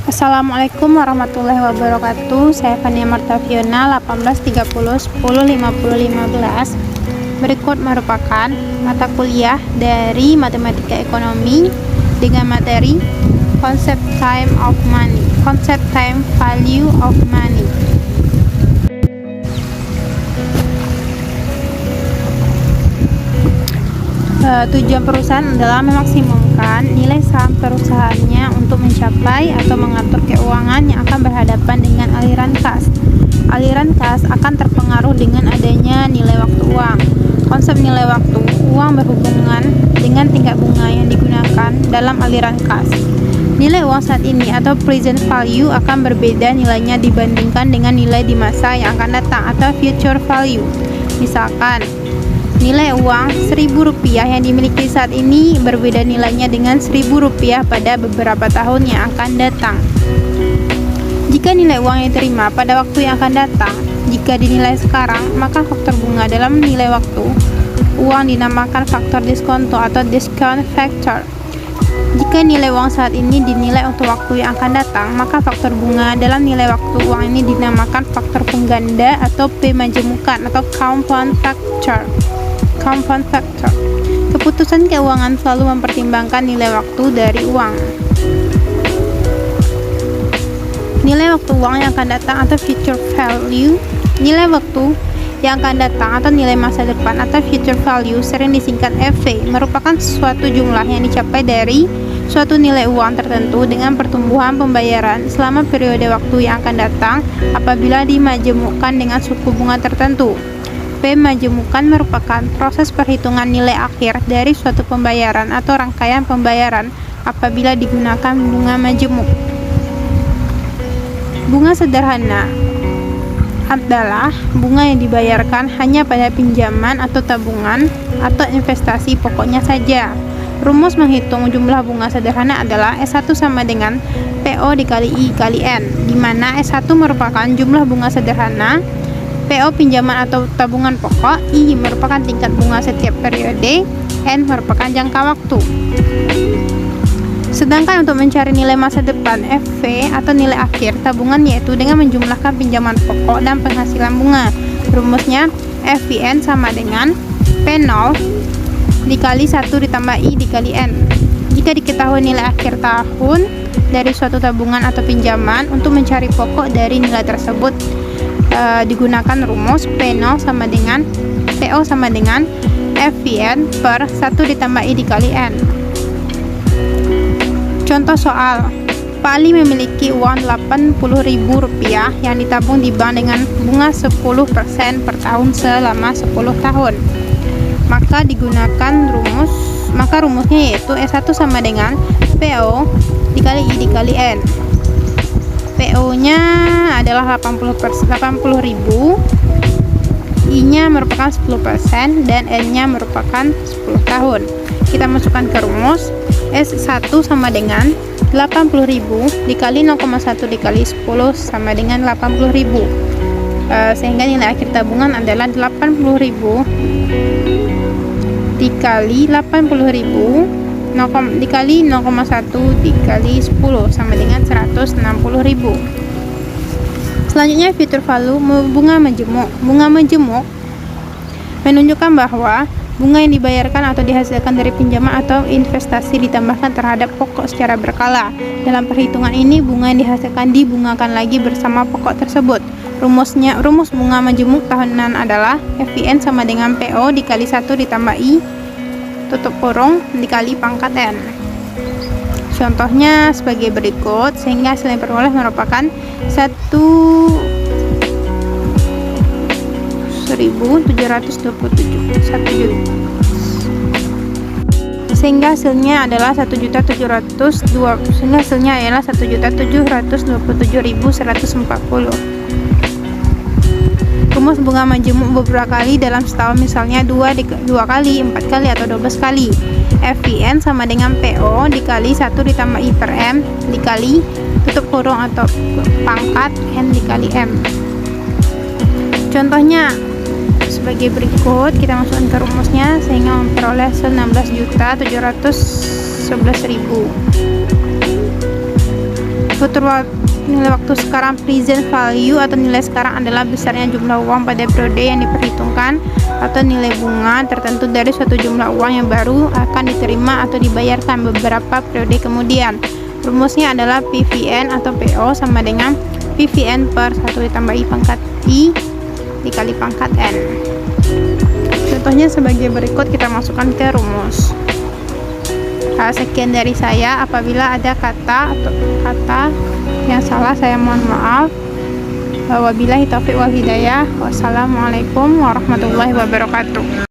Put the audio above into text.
Assalamualaikum warahmatullahi wabarakatuh. Saya Fania Marta Fiona, 1830 10 50 15. Berikut merupakan mata kuliah dari Matematika Ekonomi dengan materi Concept Time of Money, Concept Time Value of Money. Tujuan perusahaan adalah memaksimumkan nilai saham perusahaannya untuk mencapai atau mengatur keuangan yang akan berhadapan dengan aliran kas. Aliran kas akan terpengaruh dengan adanya nilai waktu uang. Konsep nilai waktu uang berhubungan dengan tingkat bunga yang digunakan dalam aliran kas. Nilai uang saat ini atau present value akan berbeda nilainya dibandingkan dengan nilai di masa yang akan datang atau future value. Misalkan, nilai uang Rp1.000 yang dimiliki saat ini berbeda nilainya dengan Rp1.000 pada beberapa tahun yang akan datang. Jika nilai uang yang diterima pada waktu yang akan datang, jika dinilai sekarang, maka faktor bunga dalam nilai waktu uang dinamakan faktor diskonto atau discount factor. Jika nilai uang saat ini dinilai untuk waktu yang akan datang, maka faktor bunga dalam nilai waktu uang ini dinamakan faktor pengganda atau P majemukan atau compound factor. Keputusan keuangan selalu mempertimbangkan nilai waktu dari uang. Nilai waktu uang yang akan datang atau future value. Nilai waktu yang akan datang atau nilai masa depan atau future value sering disingkat FV, merupakan suatu jumlah yang dicapai dari suatu nilai uang tertentu dengan pertumbuhan pembayaran selama periode waktu yang akan datang apabila dimajemukkan dengan suku bunga tertentu. P majemukan merupakan proses perhitungan nilai akhir dari suatu pembayaran atau rangkaian pembayaran apabila digunakan bunga majemuk. Bunga sederhana adalah bunga yang dibayarkan hanya pada pinjaman atau tabungan atau investasi pokoknya saja. Rumus menghitung jumlah bunga sederhana adalah S1 sama dengan PO dikali I kali N, di mana S1 merupakan jumlah bunga sederhana, PO pinjaman atau tabungan pokok, I merupakan tingkat bunga setiap periode, N merupakan jangka waktu. Sedangkan untuk mencari nilai masa depan FV atau nilai akhir tabungan yaitu dengan menjumlahkan pinjaman pokok dan penghasilan bunga. Rumusnya FVN sama dengan P0 dikali 1 ditambah I dikali N. Jika diketahui nilai akhir tahun dari suatu tabungan atau pinjaman, untuk mencari pokok dari nilai tersebut digunakan rumus P0 sama dengan PO sama dengan FVN per 1 ditambah I dikali N. Contoh soal, Pak Ali memiliki uang Rp80.000 yang ditabung di bank dengan bunga 10% per tahun selama 10 tahun. Maka rumusnya yaitu S1 sama dengan PO dikali I dikali N. PO-nya adalah 80.000, I-nya merupakan 10% dan N-nya merupakan 10 tahun. Kita masukkan ke rumus, S1 sama dengan 80.000 dikali 0,1 dikali 10 sama dengan 80.000. Sehingga nilai akhir tabungan adalah 80.000 dikali 80.000 dikali 0,1 dikali 10 sama dengan 160.000. Selanjutnya future value bunga majemuk. Bunga majemuk menunjukkan bahwa bunga yang dibayarkan atau dihasilkan dari pinjaman atau investasi ditambahkan terhadap pokok secara berkala. Dalam perhitungan ini, bunga yang dihasilkan dibungakan lagi bersama pokok tersebut. Rumus bunga majemuk tahunan adalah FVN sama dengan PO dikali 1 ditambah I tutup kurung dikali pangkat N. Contohnya sebagai berikut, sehingga hasil yang diperoleh merupakan 1.727 sehingga hasilnya adalah 1.727.140. Rumus bunga majemuk beberapa kali dalam setahun, misalnya 2 kali, 4 kali, atau 12 kali. FVN sama dengan PO dikali 1 ditambah I per M dikali tutup kurung atau pangkat N dikali M. Contohnya sebagai berikut, kita masukkan ke rumusnya sehingga memperoleh 16.711.000. Nilai waktu sekarang present value atau nilai sekarang adalah besarnya jumlah uang pada periode yang diperhitungkan atau nilai bunga tertentu dari suatu jumlah uang yang baru akan diterima atau dibayarkan beberapa periode kemudian. Rumusnya adalah PVN atau PO sama dengan PVN per 1 ditambah I pangkat I dikali pangkat N. Contohnya sebagai berikut, kita masukkan ke rumus. Sekian dari saya. Apabila ada kata yang salah, saya mohon maaf. Wabillahi taufiq wal hidayah. Wassalamualaikum warahmatullahi wabarakatuh.